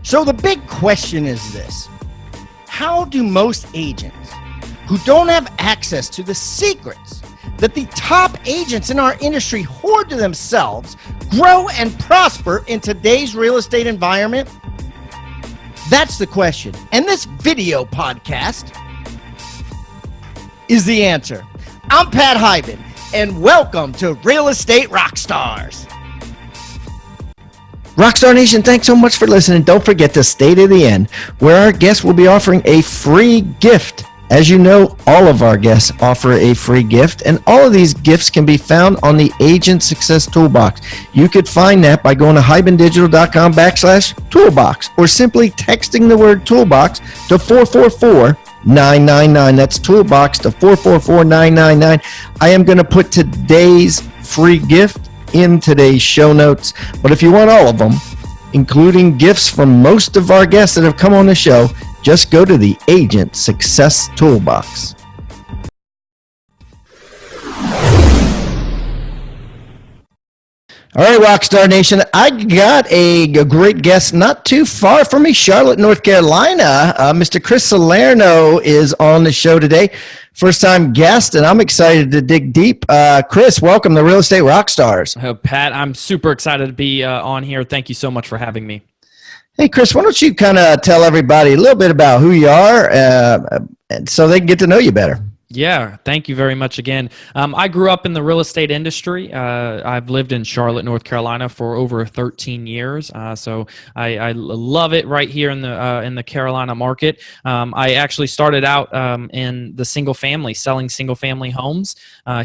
So the big question is this: how do most agents who don't have access to the secrets that the top agents in our industry hoard to themselves grow and prosper in today's real estate environment? That's the question. And this video podcast is the answer. I'm Pat Hyben, and welcome to Real Estate Rockstars. Rockstar Nation, thanks so much for listening. Don't forget to stay to the end, where our guests will be offering a free gift. As you know, all of our guests offer a free gift, and all of these gifts can be found on the Agent Success Toolbox. You could find that by going to hybendigital.com/toolbox, or simply texting the word toolbox to 444-999. That's toolbox to 444-999. I am going to put today's free gift in today's show notes, but if you want all of them, including gifts from most of our guests that have come on the show, just go to the Agent Success Toolbox. All right, Rockstar Nation, I got a great guest not too far from me, Charlotte, North Carolina. Mr. Chris Salerno is on the show today. First-time guest, and I'm excited to dig deep. Chris, welcome to Real Estate Rockstars. Pat, I'm super excited to be on here. Thank you so much for having me. Hey, Chris, why don't you kind of tell everybody a little bit about who you are so they can get to know you better? Yeah, thank you very much again. I grew up in the real estate industry. I've lived in Charlotte, North Carolina for over 13 years. So I love it right here in the Carolina market. I actually started out in the selling single family homes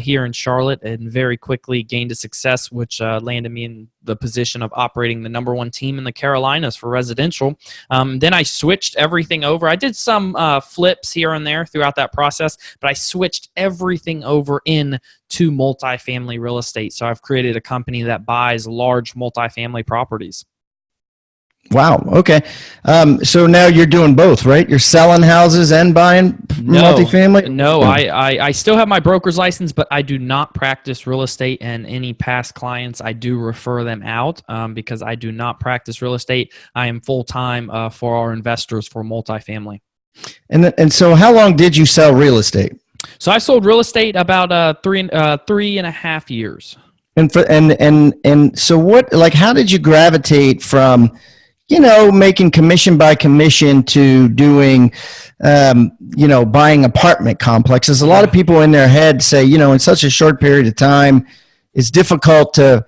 here in Charlotte, and very quickly gained a success, which landed me in the position of operating the #1 team in the Carolinas for residential. Then I switched everything over. I did some flips here and there throughout that process, but I switched everything over in to multifamily real estate. So I've created a company that buys large multifamily properties. Wow. Okay. So now you're doing both, right? You're selling houses and buying multifamily? No, I still have my broker's license, but I do not practice real estate, and any past clients, I do refer them out because I do not practice real estate. I am full-time for our investors for multifamily. And so how long did you sell real estate? So I sold real estate about 3.5 years. And so what, like, how did you gravitate from, making commission by commission to doing, buying apartment complexes? A lot of people in their head say, in such a short period of time, it's difficult to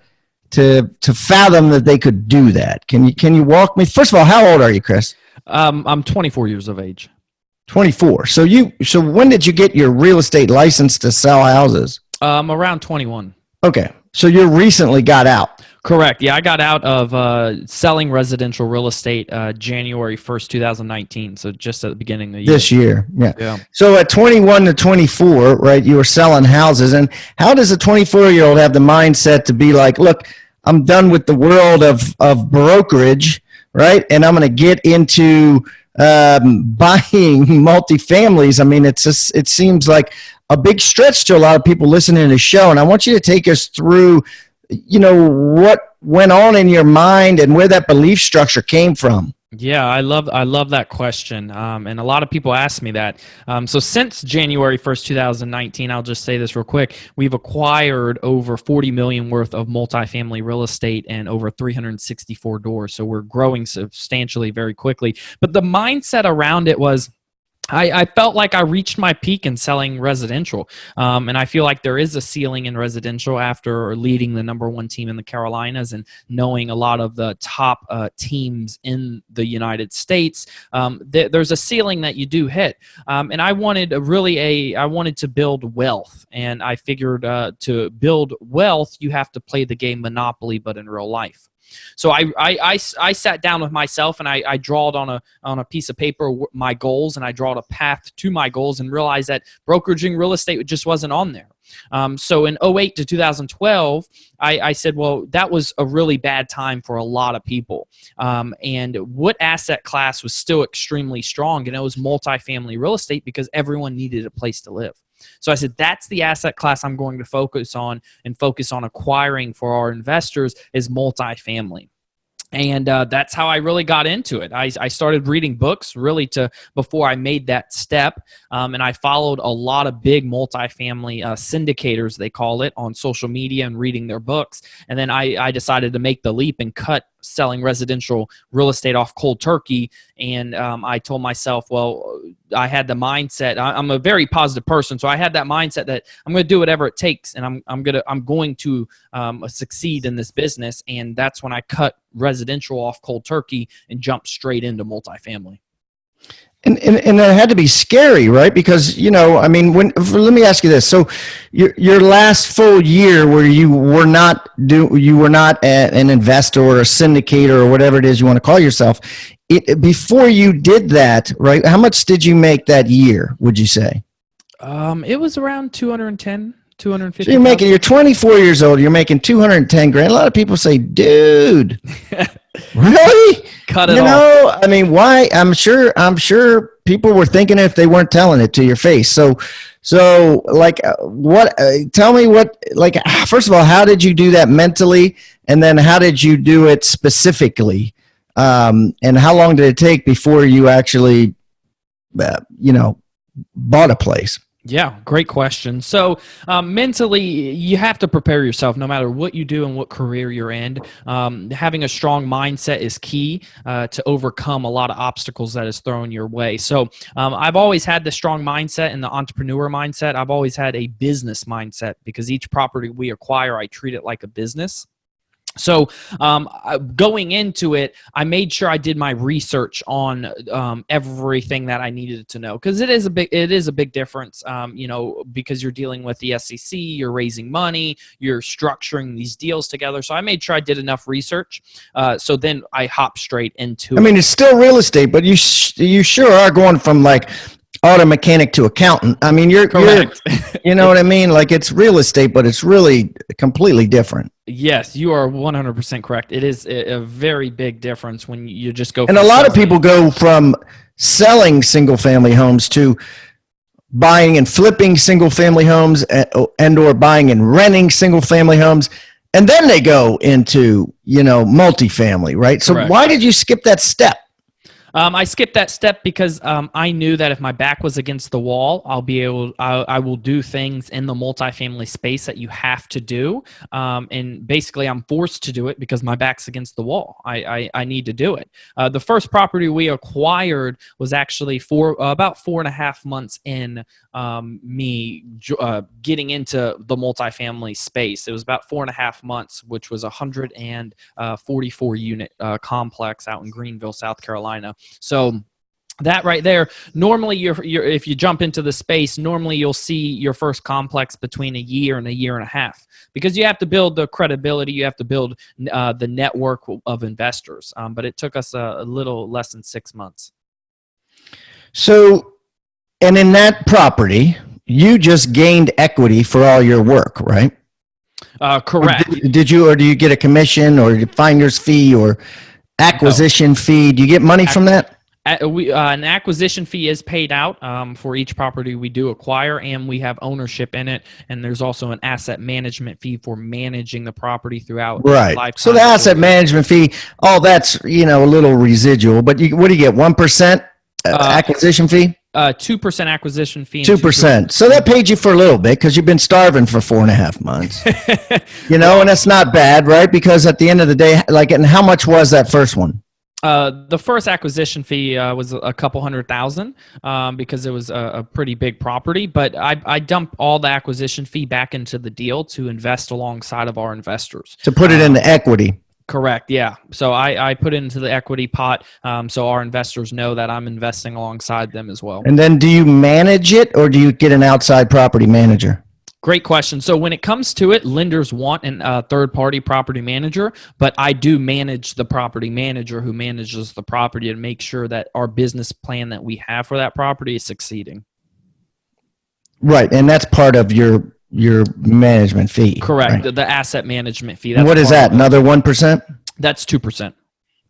fathom that they could do that. Can you walk me? First of all, how old are you, Chris? I'm 24 years of age. 24. So when did you get your real estate license to sell houses? Around 21. Okay. So you recently got out. Correct. Yeah, I got out of selling residential real estate January 1st, 2019. So just at the beginning of the year. This year. Yeah. So at 21 to 24, right, you were selling houses. And how does a 24-year-old have the mindset to be like, look, I'm done with the world of brokerage, right? And I'm going to get into buying multifamilies. I mean, it seems like a big stretch to a lot of people listening to the show. And I want you to take us through, what went on in your mind and where that belief structure came from. Yeah, I love that question. And a lot of people ask me that. So since January 1st, 2019, I'll just say this real quick. We've acquired over $40 million worth of multifamily real estate and over 364 doors. So we're growing substantially very quickly. But the mindset around it was, I felt like I reached my peak in selling residential. And I feel like there is a ceiling in residential after leading the #1 team in the Carolinas and knowing a lot of the top teams in the United States. There's a ceiling that you do hit. And I wanted to build wealth. And I figured to build wealth, you have to play the game Monopoly, but in real life. So I sat down with myself and I drawed on a piece of paper my goals, and I drawed a path to my goals, and realized that brokeraging real estate just wasn't on there. So in 2008 to 2012, I said, well, that was a really bad time for a lot of people. And what asset class was still extremely strong? And it was multifamily real estate, because everyone needed a place to live. So I said, that's the asset class I'm going to focus on, and focus on acquiring for our investors, is multifamily. And that's how I really got into it. I started reading books really before I made that step. And I followed a lot of big multifamily syndicators, they call it, on social media and reading their books. And then I decided to make the leap and cut selling residential real estate off cold turkey. And I told myself, well, I had the mindset. I'm a very positive person, so I had that mindset that I'm going to do whatever it takes, and I'm going to succeed in this business. And that's when I cut residential off cold turkey and jumped straight into multifamily. And that had to be scary, right? Because, I mean, let me ask you this. So your last full year where you were not an investor or a syndicator or whatever it is you want to call yourself, before you did that, right? How much did you make that year, would you say? It was around 210, 250. So you're 24 years old, you're making 210 grand. A lot of people say, dude, really? Cut it off. I mean, why? I'm sure people were thinking it if they weren't telling it to your face. So like what, tell me what, like, first of all, how did you do that mentally? And then how did you do it specifically? And how long did it take before you actually, bought a place? Yeah, great question. So mentally, you have to prepare yourself no matter what you do and what career you're in. Having a strong mindset is key to overcome a lot of obstacles that is thrown your way. So I've always had the strong mindset and the entrepreneur mindset. I've always had a business mindset because each property we acquire, I treat it like a business. So going into it, I made sure I did my research on everything that I needed to know, because it is a big difference, because you're dealing with the SEC, you're raising money, you're structuring these deals together. So I made sure I did enough research. So then I hopped straight into it. I mean, it's still real estate, but you sure are going from like auto mechanic to accountant. I mean, you're you know what I mean? Like, it's real estate, but it's really completely different. Yes, you are 100% correct. It is a very big difference when you just go. And a lot of people go from selling single family homes to buying and flipping single family homes and or buying and renting single family homes. And then they go into, multifamily, right? So Correct. Why did you skip that step? I skipped that step because I knew that if my back was against the wall, I will do things in the multifamily space that you have to do. And basically I'm forced to do it because my back's against the wall. I need to do it. The first property we acquired was actually about 4.5 months in me getting into the multifamily space. It was about 4.5 months, which was 144 unit complex out in Greenville, South Carolina. So that right there, normally if you jump into the space, normally you'll see your first complex between a year and a year and a half, because you have to build the credibility, you have to build the network of investors. But it took us a little less than 6 months. So, and in that property, you just gained equity for all your work, right? Correct. Do you get a commission or finder's fee or acquisition fee? Do you get money from that? An acquisition fee is paid out for each property we do acquire, and we have ownership in it. And there's also an asset management fee for managing the property throughout. Right. So the asset management fee, that's a little residual. But what do you get? 1% acquisition fee? 2% acquisition fee. 2%. So that paid you for a little bit because you've been starving for 4.5 months. And that's not bad, right? Because at the end of the day, and how much was that first one? The first acquisition fee was a couple $100,000 because it was a pretty big property. But I dumped all the acquisition fee back into the deal to invest alongside of our investors. To put it into equity. Correct. Yeah. So I put it into the equity pot so our investors know that I'm investing alongside them as well. And then do you manage it or do you get an outside property manager? Great question. So when it comes to it, lenders want a third-party property manager, but I do manage the property manager who manages the property to make sure that our business plan that we have for that property is succeeding. Right. And that's part of your management fee. Correct. Right? The asset management fee. And what is that? Another 1%? That's 2%.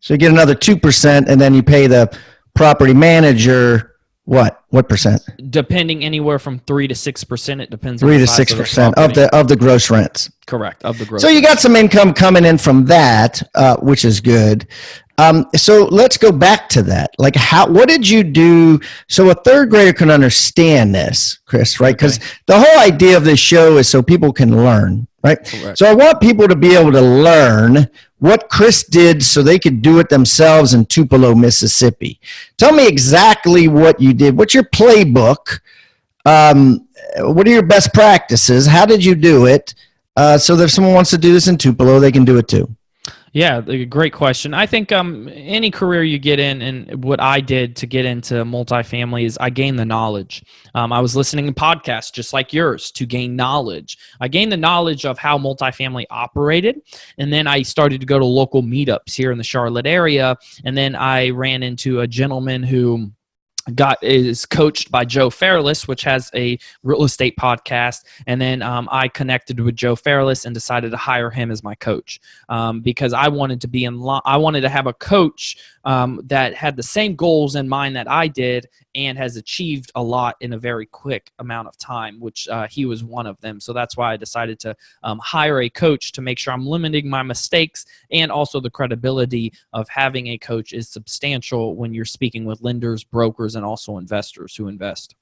So you get another 2%, and then you pay the property manager What percent? Depending anywhere from 3 to 6%. It depends on 3 the to size 6% of the of the gross rents. correct, of the gross. So you got some income coming in from that, which is good. So let's go back to that. Like, what did you do so a third grader can understand this, Chris, right? Because the whole idea of this show is so people can learn, right? Correct. So I want people to be able to learn what Chris did so they could do it themselves in Tupelo, Mississippi. Tell me exactly what you did. What's your playbook? What are your best practices? How did you do it? So that if someone wants to do this in Tupelo, they can do it too. Yeah, great question. I think any career you get in, and what I did to get into multifamily is I gained the knowledge. I was listening to podcasts just like yours to gain knowledge. I gained the knowledge of how multifamily operated, and then I started to go to local meetups here in the Charlotte area, and then I ran into a gentleman who is coached by Joe Fairless, which has a real estate podcast. And then I connected with Joe Fairless and decided to hire him as my coach because I wanted to be I wanted to have a coach that had the same goals in mind that I did and has achieved a lot in a very quick amount of time, which he was one of them. So that's why I decided to hire a coach to make sure I'm limiting my mistakes, and also the credibility of having a coach is substantial when you're speaking with lenders, brokers, and also investors who invest.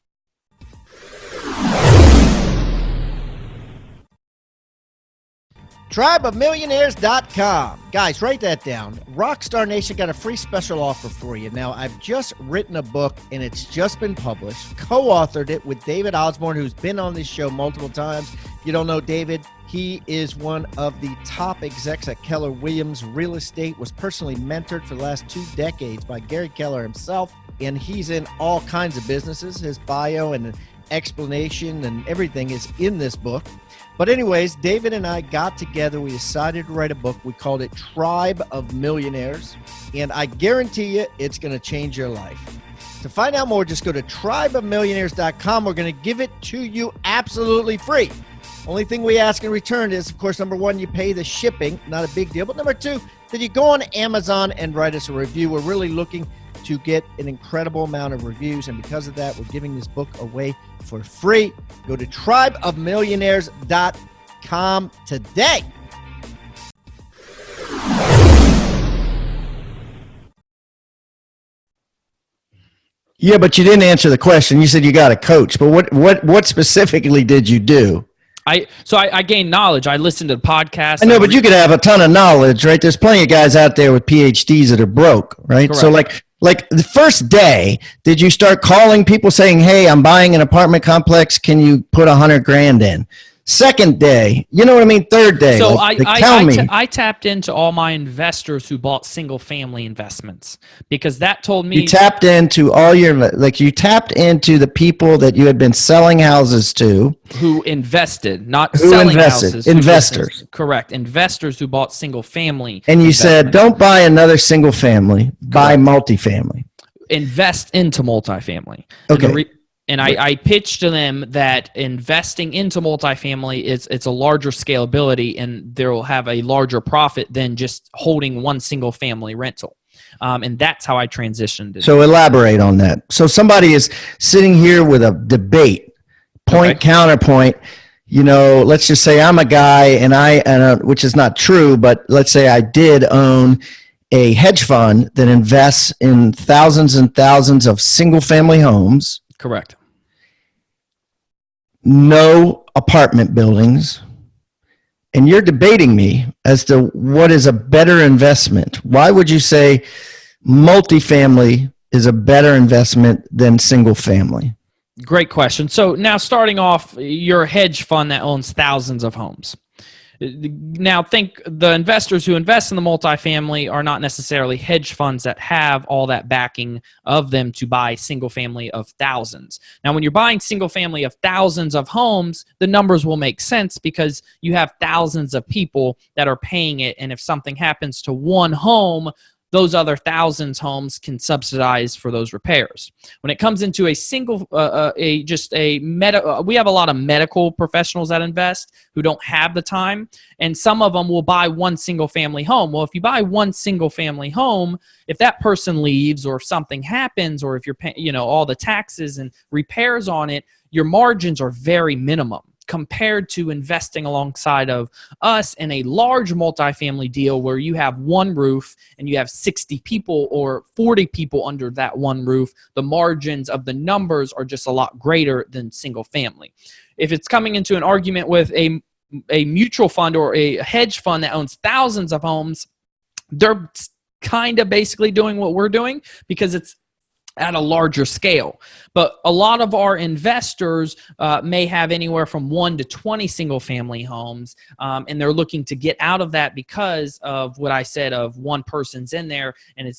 TribeOfMillionaires.com. Guys, write that down. Rockstar Nation got a free special offer for you. Now, I've just written a book, and it's just been published. Co-authored it with David Osborne, who's been on this show multiple times. If you don't know David, he is one of the top execs at Keller Williams Real Estate, was personally mentored for the last 2 decades by Gary Keller himself, and he's in all kinds of businesses. His bio and explanation and everything is in this book. But anyways, David and I got together. We decided to write a book. We called it Tribe of Millionaires. And I guarantee you it's going to change your life. To find out more, just go to tribeofmillionaires.com. We're going to give it to you absolutely free. Only thing we ask in return is, of course, number one, you pay the shipping. Not a big deal. But number two, that you go on Amazon and write us a review. We're really looking to get an incredible amount of reviews. And because of that, we're giving this book away for free. Go to tribeofmillionaires.com today. Yeah, but you didn't answer the question. You said you got a coach, but what specifically did you do? I gained knowledge. I listened to podcasts. I know, but you could have a ton of knowledge, right? There's plenty of guys out there with PhDs that are broke, right? Correct. So like the first day, did you start calling people saying, hey, I'm buying an apartment complex. Can you put $100,000 in? Second day, you know what I mean? Third day. So tell me. I tapped into all my investors who bought single family investments, because that told me You tapped into you tapped into the people that you had been selling houses to. who invested, not Who selling invested? houses. Investors. Correct. Investors who bought single family. And you said, investments. don't buy another single family, buy multifamily. Invest into multifamily. Okay. And I pitched to them that investing into multifamily it's a larger scalability, and they'll have a larger profit than just holding one single family rental. And that's how I transitioned. So elaborate on that. So somebody is sitting here with a debate, counterpoint. You know, let's just say I'm a guy, and which is not true, but let's say I did own a hedge fund that invests in thousands and thousands of single family homes. Correct. No apartment buildings, and you're debating me as to what is a better investment. Why would you say multifamily is a better investment than single family? Great question. So now, starting off, you're a hedge fund that owns thousands of homes. Now, think the investors who invest in the multifamily are not necessarily hedge funds that have all that backing of them to buy single family of thousands. Now, when you're buying single family of thousands of homes, the numbers will make sense because you have thousands of people that are paying it. And if something happens to one home, those other thousands homes can subsidize for those repairs. When it comes into a single, we have a lot of medical professionals that invest who don't have the time, and some of them will buy one single family home. Well, if you buy one single family home, if that person leaves or if something happens, or if you're paying, all the taxes and repairs on it, your margins are very minimum compared to investing alongside of us in a large multifamily deal where you have one roof and you have 60 people or 40 people under that one roof. The margins of the numbers are just a lot greater than single family. If it's coming into an argument with a mutual fund or a hedge fund that owns thousands of homes, they're kind of basically doing what we're doing because it's at a larger scale. But a lot of our investors may have anywhere from 1 to 20 single family homes, and they're looking to get out of that because of what I said of one person's in there and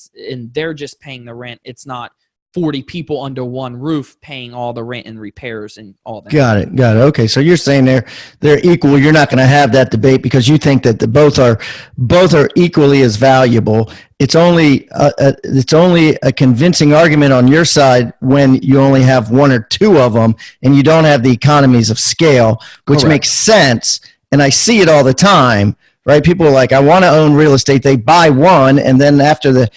they're just paying the rent. It's not 40 people under one roof paying all the rent and repairs and all that. Got it. Okay, so you're saying they're equal. You're not going to have that debate because you think that both are equally as valuable. It's only a convincing argument on your side when you only have one or two of them and you don't have the economies of scale, which Correct. Makes sense. And I see it all the time, right? People are like, I want to own real estate. They buy one, and then after the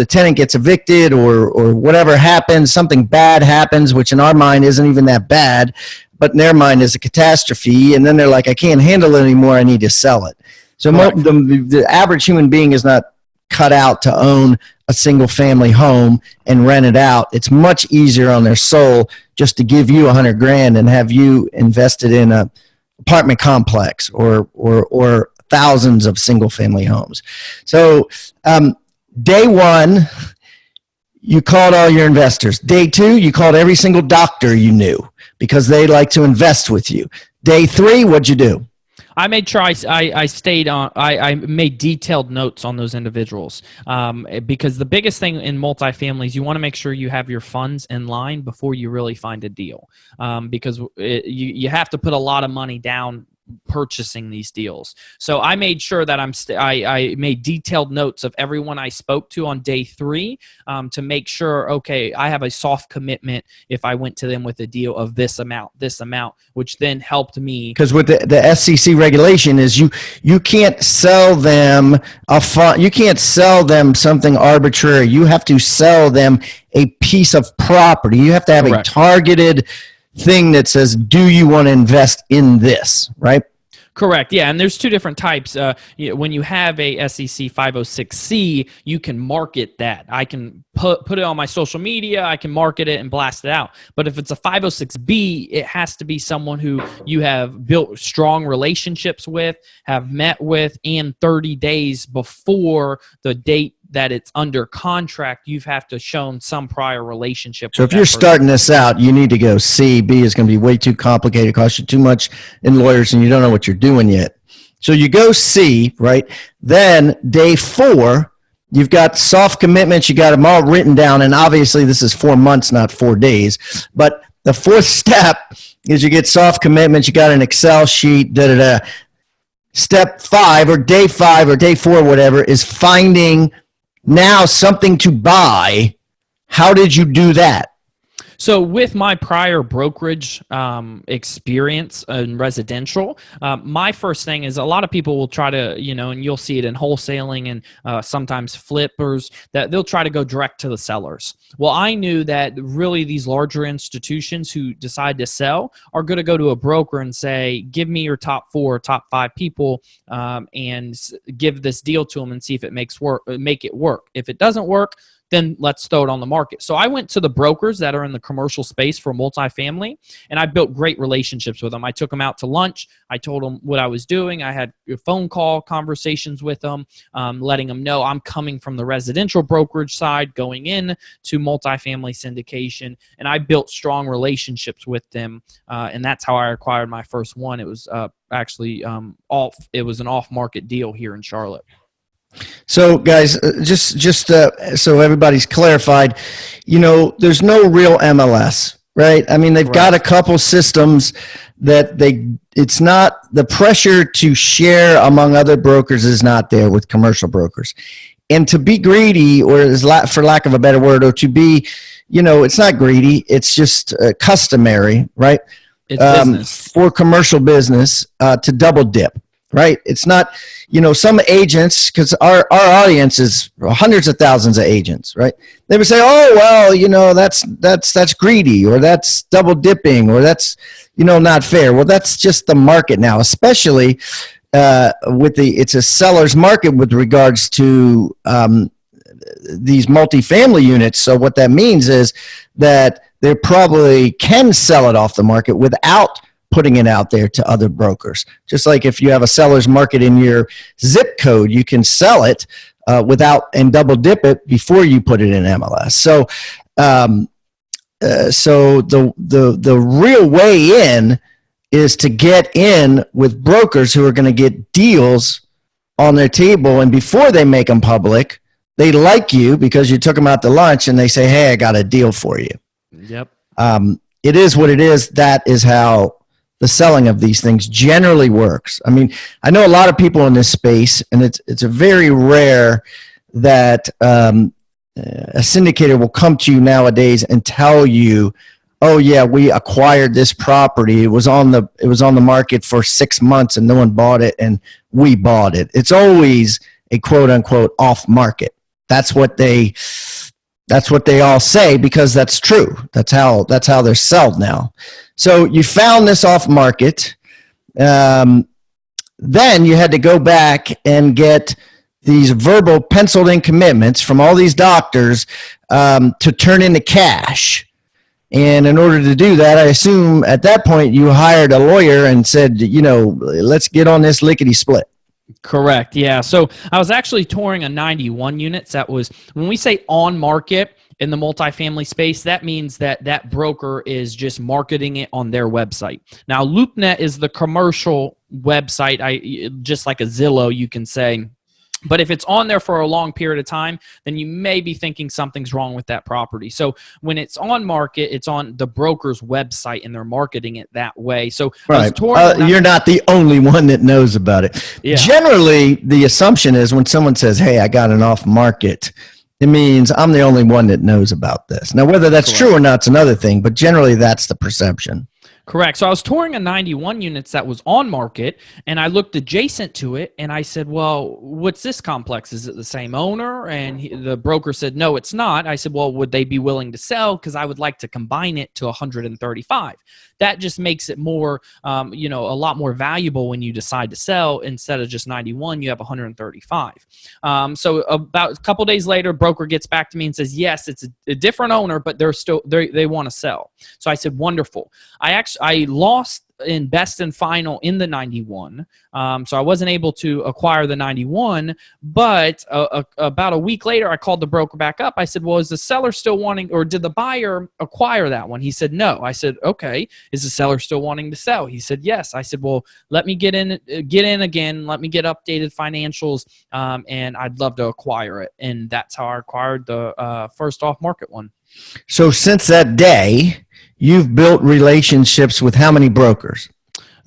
tenant gets evicted or whatever happens, something bad happens, which in our mind isn't even that bad, but in their mind is a catastrophe. And then they're like, I can't handle it anymore. I need to sell it. So the average human being is not cut out to own a single family home and rent it out. It's much easier on their soul just to give you $100,000 and have you invested in a apartment complex or thousands of single family homes. So, day one, you called all your investors. Day two, you called every single doctor you knew because they like to invest with you. Day three, what'd you do? I made sure I stayed on. I made detailed notes on those individuals because the biggest thing in multifamily is you want to make sure you have your funds in line before you really find a deal because you have to put a lot of money down purchasing these deals. So I made sure that I made detailed notes of everyone I spoke to on day three to make sure, okay, I have a soft commitment if I went to them with a deal of this amount, which then helped me. Because with the SEC regulation is you can't sell them you can't sell them something arbitrary. You have to sell them a piece of property. You have to have Correct. a targeted thing that says, do you want to invest in this, right? Correct. Yeah, and there's two different types. When you have a SEC 506C, you can market that. I can put it on my social media. I can market it and blast it out. But if it's a 506B, it has to be someone who you have built strong relationships with, have met with, and 30 days before the date that it's under contract, you have to shown some prior relationship. So if you're starting this out, you need to go C. B is going to be way too complicated, cost you too much in lawyers, and you don't know what you're doing yet. So you go C, right? Then day 4, you've got soft commitments. You got them all written down, and obviously this is 4 months, not 4 days. But the 4th step is you get soft commitments. You got an Excel sheet, Step 5 or day 5 or day 4, whatever, is finding now something to buy. How did you do that? So with my prior brokerage experience in residential, my first thing is a lot of people will try to, and you'll see it in wholesaling and sometimes flippers, that they'll try to go direct to the sellers. Well, I knew that really these larger institutions who decide to sell are going to go to a broker and say, give me your top 4, top 5 people and give this deal to them and see if it make it work. If it doesn't work, then let's throw it on the market. So I went to the brokers that are in the commercial space for multifamily, and I built great relationships with them. I took them out to lunch. I told them what I was doing. I had phone call conversations with them, letting them know I'm coming from the residential brokerage side, going in to multifamily syndication, and I built strong relationships with them, and that's how I acquired my first one. It was actually it was an off-market deal here in Charlotte. So guys, just so everybody's clarified, there's no real MLS, right? I mean, they've got a couple systems that it's not, the pressure to share among other brokers is not there with commercial brokers. And to be greedy, or for lack of a better word, or to be, it's not greedy. It's just customary, right? It's business. For commercial business to double dip, right? It's not, some agents, because our audience is hundreds of thousands of agents, right? They would say, oh, well, that's greedy, or that's double dipping, or that's, not fair. Well, that's just the market now, especially it's a seller's market with regards to these multifamily units. So what that means is that they probably can sell it off the market without putting it out there to other brokers. Just like if you have a seller's market in your zip code, you can sell it without and double dip it before you put it in MLS. So, so the real way in is to get in with brokers who are going to get deals on their table, and before they make them public, they like you because you took them out to lunch, and they say, "Hey, I got a deal for you." Yep. It is what it is. That is how the selling of these things generally works. I mean, I know a lot of people in this space, and it's a very rare that a syndicator will come to you nowadays and tell you, oh yeah, we acquired this property. It was on the market for 6 months and no one bought it, and we bought it. It's always a quote unquote off market. That's what they all say, because that's true. That's how they're sold now. So you found this off market. Then you had to go back and get these verbal penciled in commitments from all these doctors to turn into cash. And in order to do that, I assume at that point you hired a lawyer and said, let's get on this lickety split. Correct. Yeah. So I was actually touring a 91 units. That was, when we say on market in the multifamily space, that means that broker is just marketing it on their website. Now, LoopNet is the commercial website, just like a Zillow, you can say. But if it's on there for a long period of time, then you may be thinking something's wrong with that property. So when it's on market, it's on the broker's website, and they're marketing it that way. So right. You're not the only one that knows about it. Yeah. Generally, the assumption is when someone says, hey, I got an off market, it means I'm the only one that knows about this. Now, whether that's true or not is another thing, but generally that's the perception. Correct. So I was touring a 91 units that was on market, and I looked adjacent to it, and I said, well, what's this complex? Is it the same owner? And the broker said, no, it's not. I said, well, would they be willing to sell? Because I would like to combine it to 135. That just makes it more, a lot more valuable when you decide to sell. Instead of just 91, you have 135. So about a couple days later, broker gets back to me and says, yes, it's a different owner, but they want to sell. So I said, wonderful. I lost in best and final in the 91. So I wasn't able to acquire the 91, but about a week later, I called the broker back up. I said, well, is the seller still wanting, or did the buyer acquire that one? He said, no. I said, okay, is the seller still wanting to sell? He said, yes. I said, well, let me get in again. Let me get updated financials. And I'd love to acquire it. And that's how I acquired the first off market one. So since that day, you've built relationships with how many brokers?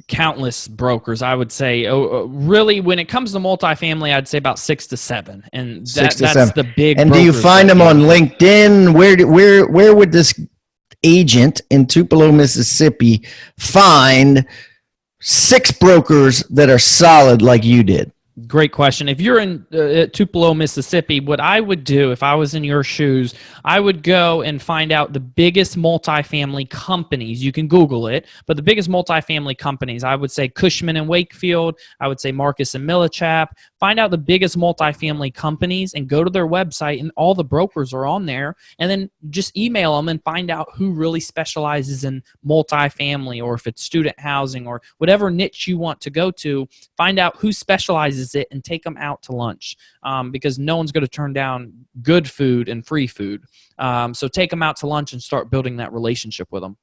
Countless brokers, I would say. Really, when it comes to multifamily, I'd say about 6 to 7, and that's the big. And do you find them on LinkedIn? Where would this agent in Tupelo, Mississippi, find 6 brokers that are solid like you did? Great question. If you're in Tupelo, Mississippi, what I would do if I was in your shoes, I would go and find out the biggest multifamily companies. You can Google it, but the biggest multifamily companies, I would say Cushman and Wakefield. I would say Marcus and Millichap. Find out the biggest multifamily companies and go to their website, and all the brokers are on there. And then just email them and find out who really specializes in multifamily, or if it's student housing or whatever niche you want to go to. Find out who specializes it and take them out to lunch, because no one's going to turn down good food and free food. So take them out to lunch and start building that relationship with them.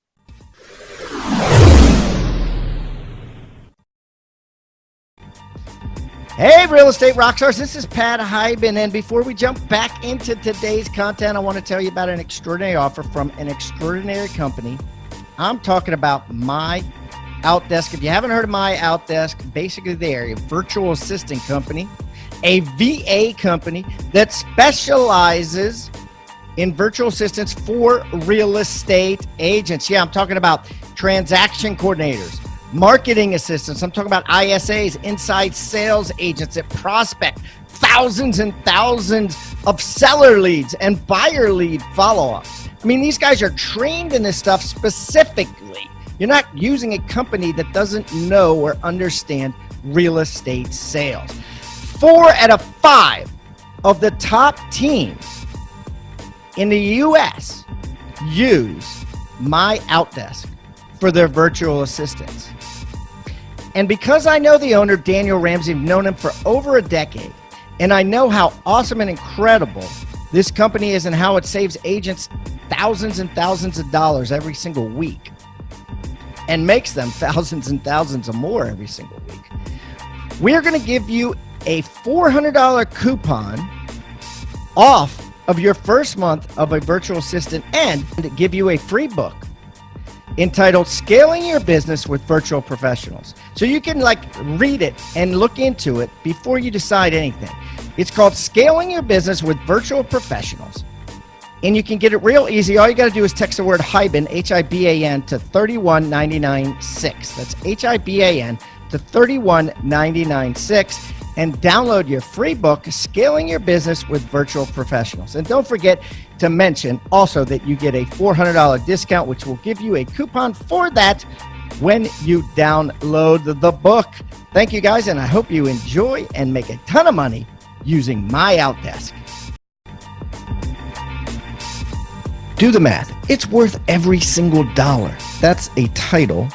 Hey, Real Estate Rockstars, this is Pat Hyben, and before we jump back into today's content, I want to tell you about an extraordinary offer from an extraordinary company. I'm talking about My Outdesk. If you haven't heard of My Outdesk, basically they're a virtual assistant company, a VA company that specializes in virtual assistants for real estate agents. Yeah, I'm talking about transaction coordinators, marketing assistants. I'm talking about ISAs, inside sales agents that prospect thousands and thousands of seller leads and buyer lead follow-ups. I mean, these guys are trained in this stuff specifically. You're not using a company that doesn't know or understand real estate sales. 4 out of 5 of the top teams in the US use my Outdesk for their virtual assistants. And because I know the owner, Daniel Ramsey, I've known him for over a decade, and I know how awesome and incredible this company is and how it saves agents thousands and thousands of dollars every single week and makes them thousands and thousands of more every single week. We're going to give you a $400 coupon off of your first month of a virtual assistant and give you a free book entitled Scaling Your Business with Virtual Professionals. So you can read it and look into it before you decide anything. It's called Scaling Your Business with Virtual Professionals. And you can get it real easy. All you got to do is text the word HIBAN, H-I-B-A-N, to 31996. That's H-I-B-A-N to 31996. And download your free book, Scaling Your Business with Virtual Professionals. And don't forget to mention also that you get a $400 discount, which will give you a coupon for that when you download the book. Thank you, guys, and I hope you enjoy and make a ton of money using my Outdesk. Do the math. It's worth every single dollar. That's a title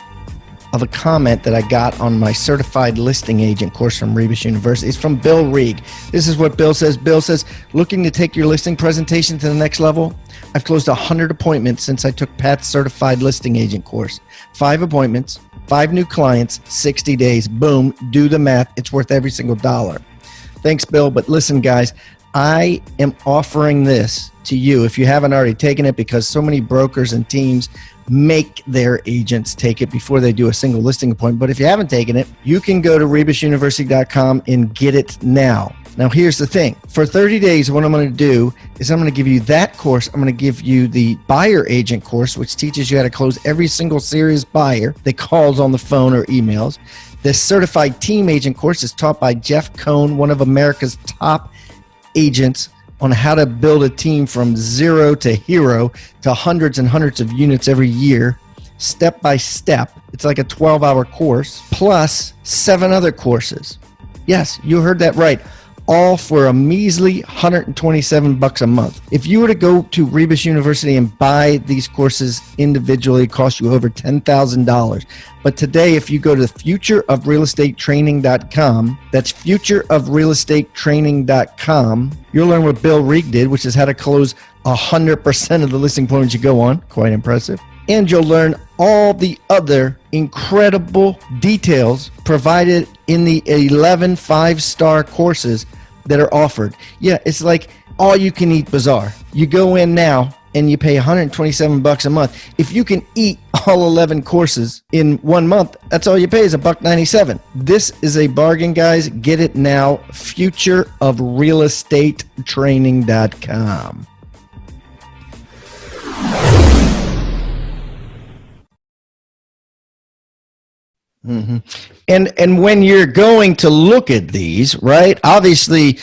of a comment that I got on my certified listing agent course from Rebus University. It's from Bill Reed. This is what Bill says. Bill says, looking to take your listing presentation to the next level? I've closed 100 appointments since I took Pat's certified listing agent course. 5 appointments, 5 new clients, 60 days. Boom, do the math. It's worth every single dollar. Thanks, Bill. But listen, guys, I am offering this to you if you haven't already taken it, because so many brokers and teams make their agents take it before they do a single listing appointment. But if you haven't taken it, you can go to rebusuniversity.com and get it now. Now, here's the thing. For 30 days, what I'm going to do is I'm going to give you that course. I'm going to give you the buyer agent course, which teaches you how to close every single serious buyer that calls on the phone or emails. This certified team agent course is taught by Jeff Cohn, one of America's top agents, on how to build a team from zero to hero to hundreds and hundreds of units every year, step by step. It's like a 12-hour course, plus 7 other courses. Yes, you heard that right. All for a measly $127 a month. If you were to go to Rebus University and buy these courses individually, it costs you over $10,000. But today, if you go to futureofrealestatetraining.com, that's futureofrealestatetraining.com, you'll learn what Bill Reed did, which is how to close 100% of the listing appointments you go on. Quite impressive. And you'll learn all the other incredible details provided in the 11 5-star courses that are offered. Yeah, it's like all you can eat bazaar. You go in now and you pay $127 a month. If you can eat all 11 courses in 1 month, that's all you pay is $197. This is a bargain, guys. Get it now. Futureofrealestatetraining.com. Mm-hmm. And when you're going to look at these, right, obviously,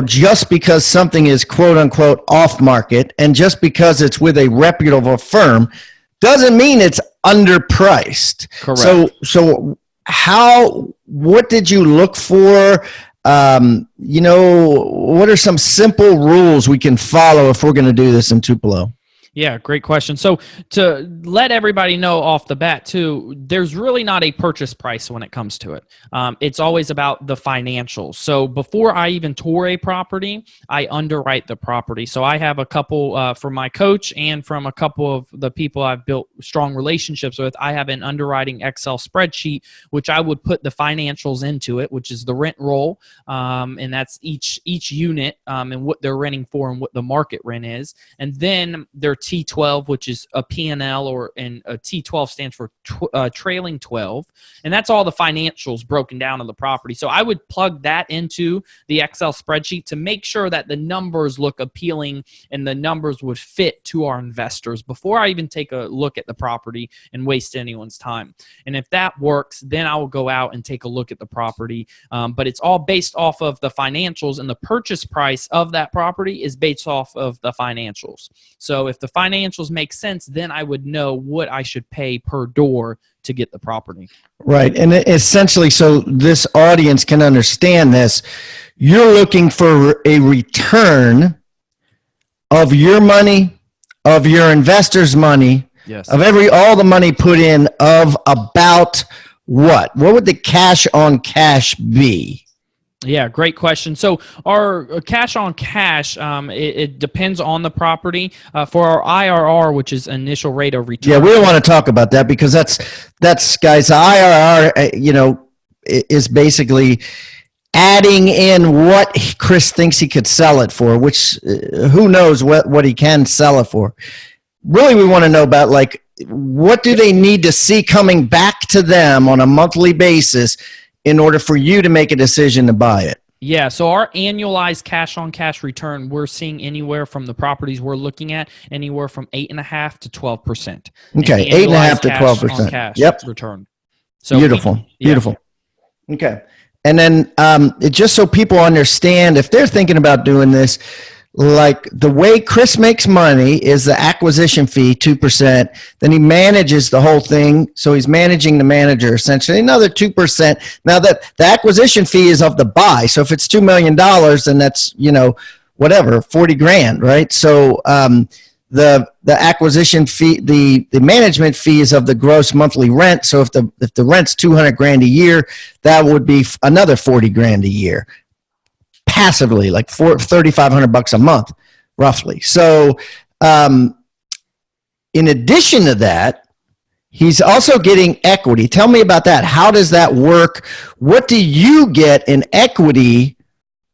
just because something is quote unquote off market and just because it's with a reputable firm doesn't mean it's underpriced. Correct. So what did you look for? What are some simple rules we can follow if we're going to do this in Tupelo? Yeah, great question. So to let everybody know off the bat too, there's really not a purchase price when it comes to it. It's always about the financials. So before I even tour a property, I underwrite the property. So I have a couple from my coach and from a couple of the people I've built strong relationships with. I have an underwriting Excel spreadsheet, which I would put the financials into it, which is the rent roll, and that's each unit and what they're renting for and what the market rent is. And then their T12, which is a P&L, and a T12 stands for trailing 12. And that's all the financials broken down of the property. So I would plug that into the Excel spreadsheet to make sure that the numbers look appealing and the numbers would fit to our investors before I even take a look at the property and waste anyone's time. And if that works, then I will go out and take a look at the property. But it's all based off of the financials, and the purchase price of that property is based off of the financials. So if the financials make sense, then I would know what I should pay per door to get the property. Right. And essentially, so this audience can understand this, you're looking for a return of your money, of your investors' money, Yes. of all the money put in, of about what? What would the cash on cash be? Yeah, great question. So our cash on cash, it depends on the property. For our IRR, which is initial rate of return. Yeah, we don't want to talk about that because that's guys, the IRR, is basically adding in what Chris thinks he could sell it for, which who knows what he can sell it for. Really, we want to know about, like, what do they need to see coming back to them on a monthly basis in order for you to make a decision to buy it? Yeah, so our annualized cash-on-cash return, we're seeing anywhere from the properties we're looking at, anywhere from 8.5% to 12%. Okay, 8.5% to 12%. Yep, return. So beautiful, yeah. Beautiful. Okay, and then just so people understand, if they're thinking about doing this, like the way Chris makes money is the acquisition fee, 2%. Then he manages the whole thing. So he's managing the manager, essentially another 2%. Now that the acquisition fee is of the buy. So if it's $2 million, then that's, whatever, 40 grand, right? So the acquisition fee, the management fee is of the gross monthly rent. So if the rent's 200 grand a year, that would be another 40 grand a year. Passively, like $3,500 a month, roughly. So, in addition to that, he's also getting equity. Tell me about that. How does that work? What do you get in equity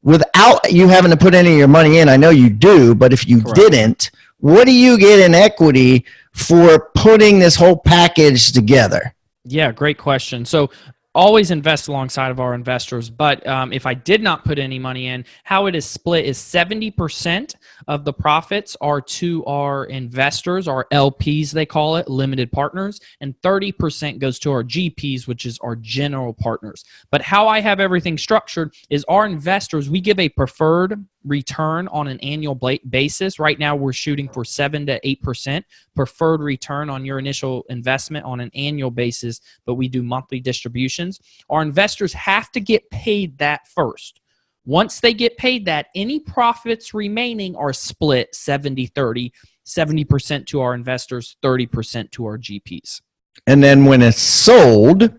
without you having to put any of your money in? I know you do, but if you didn't, what do you get in equity for putting this whole package together? Yeah, great question. So always invest alongside of our investors. But if I did not put any money in, how it is split is 70% of the profits are to our investors, our LPs, they call it, limited partners, and 30% goes to our GPs, which is our general partners. But how I have everything structured is our investors, we give a preferred return on an annual basis. Right now, we're shooting for 7 to 8% preferred return on your initial investment on an annual basis, but we do monthly distributions. Our investors have to get paid that first. Once they get paid that, any profits remaining are split 70-30, 70% to our investors, 30% to our GPs. And then when it's sold,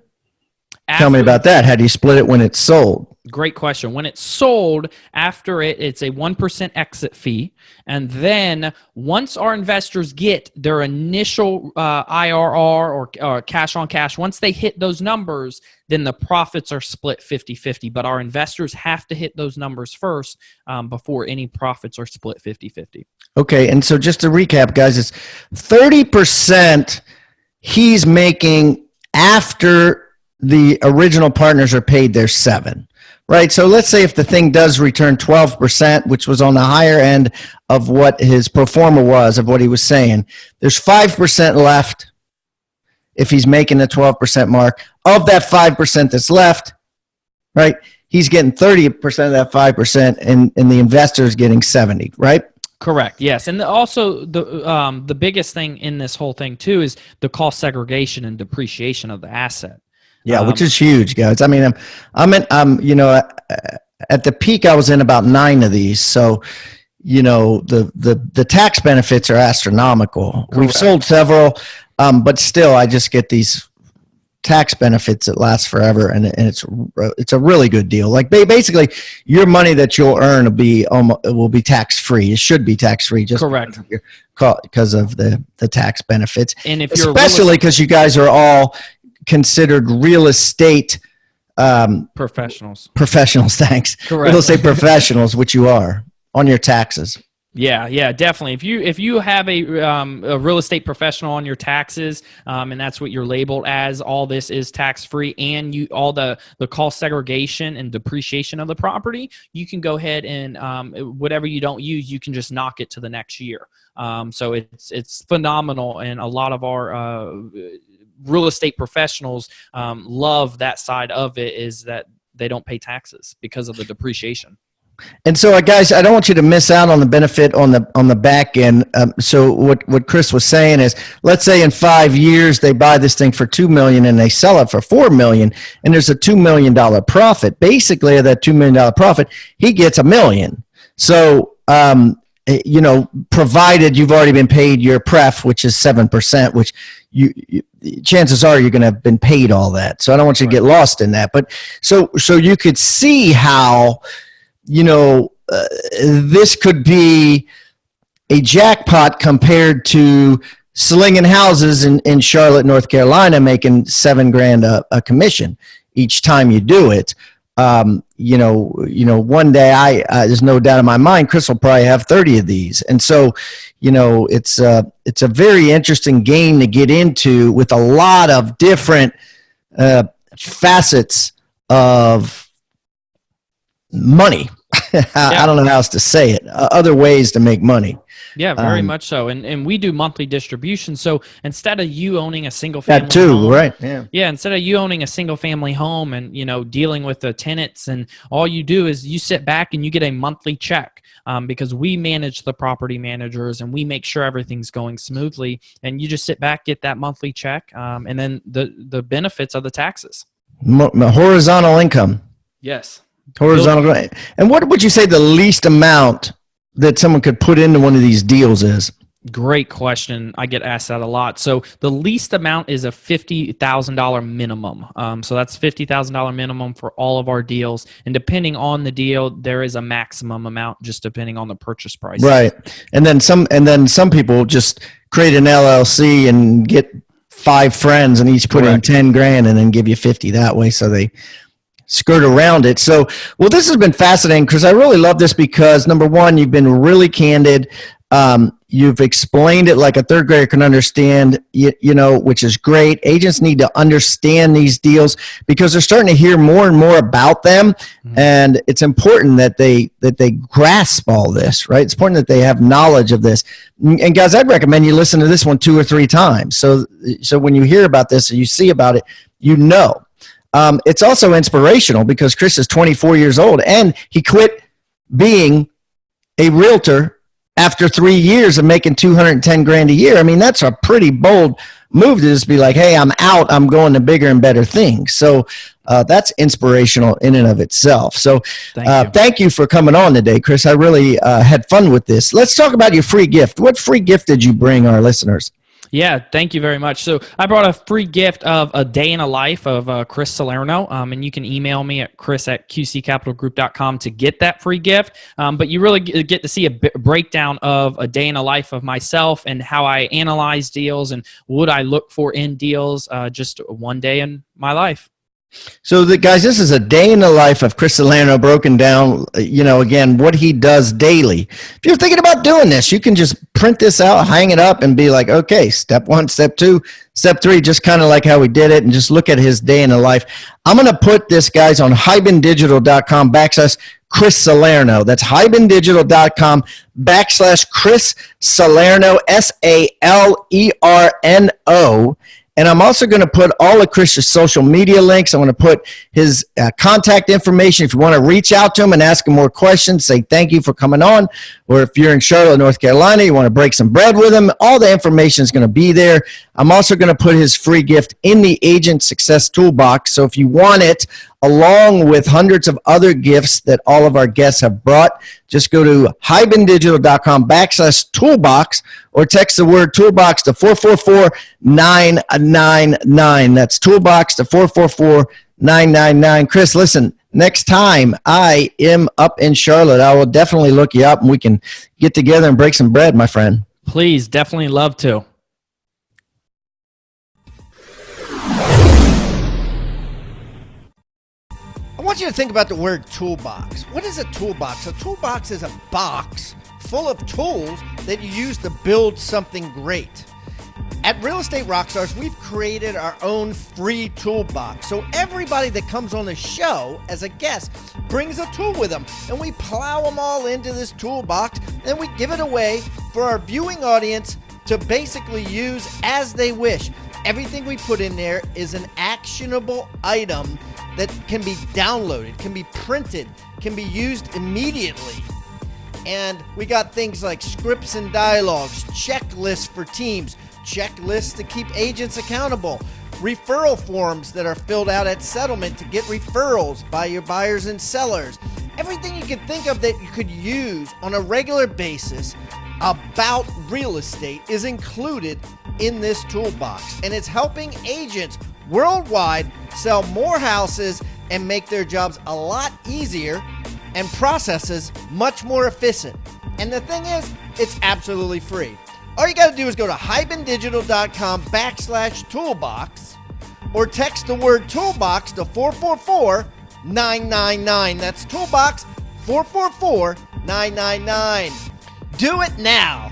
tell me about that. How do you split it when it's sold? Great question. When it's sold, after it's a 1% exit fee. And then once our investors get their initial IRR or cash on cash, once they hit those numbers, then the profits are split 50-50. But our investors have to hit those numbers first before any profits are split 50-50. Okay. And so just to recap, guys, it's 30% he's making after the original partners are paid their 7%. Right. So let's say if the thing does return 12%, which was on the higher end of what his pro forma was, of what he was saying, there's 5% left if he's making the 12% mark. Of that 5% that's left, right, he's getting 30% of that 5%, and the investor is getting 70%, right? Correct. Yes, and also the biggest thing in this whole thing too is the cost segregation and depreciation of the asset. Yeah, which is huge, guys. I mean, I'm at the peak, I was in about 9 of these. So, the tax benefits are astronomical. Correct. We've sold several, but still, I just get these tax benefits that last forever, and it's a really good deal. Like basically, your money that you'll earn will be tax free. It should be tax free, just correct because of the tax benefits, and if you're especially because you guys are all considered real estate professionals. Thanks. Correct. Real estate professionals, which you are on your taxes. Yeah, definitely. If you have a real estate professional on your taxes, and that's what you're labeled as, all this is tax free, and all the cost segregation and depreciation of the property, you can go ahead and whatever you don't use, you can just knock it to the next year. So it's phenomenal, and a lot of our real estate professionals love that side of it, is that they don't pay taxes because of the depreciation. And so, guys, I don't want you to miss out on the benefit on the back end. So what Chris was saying is, let's say in 5 years they buy this thing for $2 million and they sell it for $4 million, and there's a $2 million profit. Basically, of that $2 million profit, he gets $1 million. So, provided you've already been paid your pref, which is 7%, which you chances are you're going to have been paid all that. So I don't want you to get lost in that. But so you could see how, this could be a jackpot compared to slinging houses in Charlotte, North Carolina, making $7,000 a commission each time you do it. One day there's no doubt in my mind, Chris will probably have 30 of these. And so, it's a very interesting game to get into with a lot of different facets of money. I don't know how else to say it. Other ways to make money. Yeah, very much so. And we do monthly distribution. So instead of you owning a single family home, right? Yeah. Yeah, instead of you owning a single family home and dealing with the tenants, and all you do is you sit back and you get a monthly check, because we manage the property managers and we make sure everything's going smoothly. And you just sit back, get that monthly check, and then the benefits of the taxes. Horizontal income. Yes. Horizontal. And what would you say the least amount that someone could put into one of these deals is? Great question. I get asked that a lot. So the least amount is a $50,000 minimum. So that's $50,000 minimum for all of our deals. And depending on the deal, there is a maximum amount just depending on the purchase price. Right. And then some people just create an LLC and get 5 friends and each put in $10,000 and then give you 50 that way. So they skirt around it. So, well, this has been fascinating because I really love this because, number one, you've been really candid. You've explained it like a third grader can understand, which is great. Agents need to understand these deals because they're starting to hear more and more about them. Mm-hmm. And it's important that they grasp all this, right? It's important that they have knowledge of this. And guys, I'd recommend you listen to this one 2 or 3 times. So when you hear about this or you see about it, it's also inspirational because Chris is 24 years old and he quit being a realtor after 3 years of making $210,000 a year. I mean, that's a pretty bold move to just be like, hey, I'm out. I'm going to bigger and better things. So that's inspirational in and of itself. So thank you for coming on today, Chris. I really had fun with this. Let's talk about your free gift. What free gift did you bring our listeners? Yeah, thank you very much. So I brought a free gift of a day in a life of Chris Salerno, and you can email me at chris@qccapitalgroup.com to get that free gift. But you really get to see a breakdown of a day in a life of myself and how I analyze deals and what I look for in deals, just one day in my life. So, guys, this is a day in the life of Chris Salerno broken down, again, what he does daily. If you're thinking about doing this, you can just print this out, hang it up, and be like, okay, step 1, step 2, step 3, just kind of like how we did it, and just look at his day in the life. I'm going to put this, guys, on hibandigital.com/Chris Salerno. That's hibandigital.com/Chris Salerno, Salerno. And I'm also going to put all of Chris's social media links. I'm going to put his contact information. If you want to reach out to him and ask him more questions, say thank you for coming on. Or if you're in Charlotte, North Carolina, you want to break some bread with him, all the information is going to be there. I'm also going to put his free gift in the Agent Success Toolbox. So if you want it, along with hundreds of other gifts that all of our guests have brought, just go to hibandigital.com/toolbox or text the word toolbox to 444-999. That's toolbox to 444-999. Chris, listen, next time I am up in Charlotte, I will definitely look you up and we can get together and break some bread, my friend. Please, definitely love to. I want you to think about the word toolbox. What is a toolbox? A toolbox is a box full of tools that you use to build something great. At Real Estate Rockstars, we've created our own free toolbox. So everybody that comes on the show as a guest brings a tool with them, and we plow them all into this toolbox, and we give it away for our viewing audience to basically use as they wish. Everything we put in there is an actionable item that can be downloaded, can be printed, can be used immediately. And we got things like scripts and dialogues, checklists for teams, checklists to keep agents accountable, referral forms that are filled out at settlement to get referrals by your buyers and sellers. Everything you can think of that you could use on a regular basis about real estate is included in this toolbox, and it's helping agents worldwide sell more houses and make their jobs a lot easier and processes much more efficient. And the thing is, it's absolutely free. All you got to do is go to hibandigital.com/toolbox or text the word toolbox to 444-999. That's toolbox 444-999. Do it now.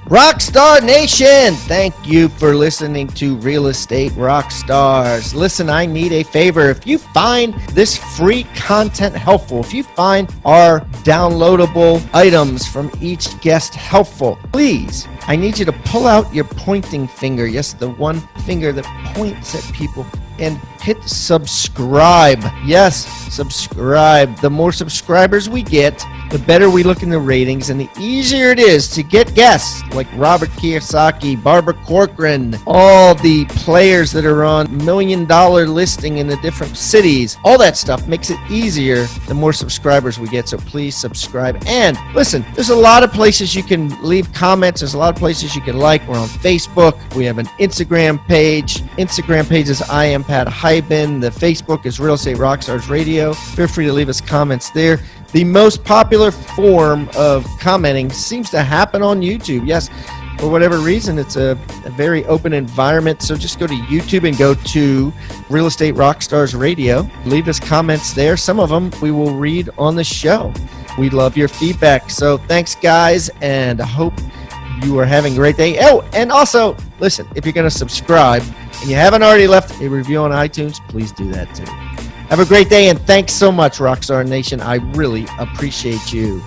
Rockstar Nation, thank you for listening to Real Estate Rockstars. Listen, I need a favor. If you find this free content helpful, if you find our downloadable items from each guest helpful, please, I need you to pull out your pointing finger. Yes, the one finger that points at people, and hit subscribe. Yes, subscribe. The more subscribers we get, the better we look in the ratings, and the easier it is to get guests like Robert Kiyosaki, Barbara Corcoran, all the players that are on $1 million listing in the different cities. All that stuff makes it easier the more subscribers we get, so please subscribe. And listen, there's a lot of places you can leave comments. There's a lot of places you can like. We're on Facebook. We have an Instagram page. Instagram page is I am Pat Hyben. The Facebook is Real Estate Rockstars Radio. Feel free to leave us comments there. The most popular form of commenting seems to happen on YouTube. Yes, for whatever reason, it's a very open environment. So just go to YouTube and go to Real Estate Rockstars Radio. Leave us comments there. Some of them we will read on the show. We love your feedback. So thanks, guys, and I hope you are having a great day. Oh, and also, listen, if you're going to subscribe and you haven't already left a review on iTunes, please do that too. Have a great day, and thanks so much, Rockstar Nation. I really appreciate you.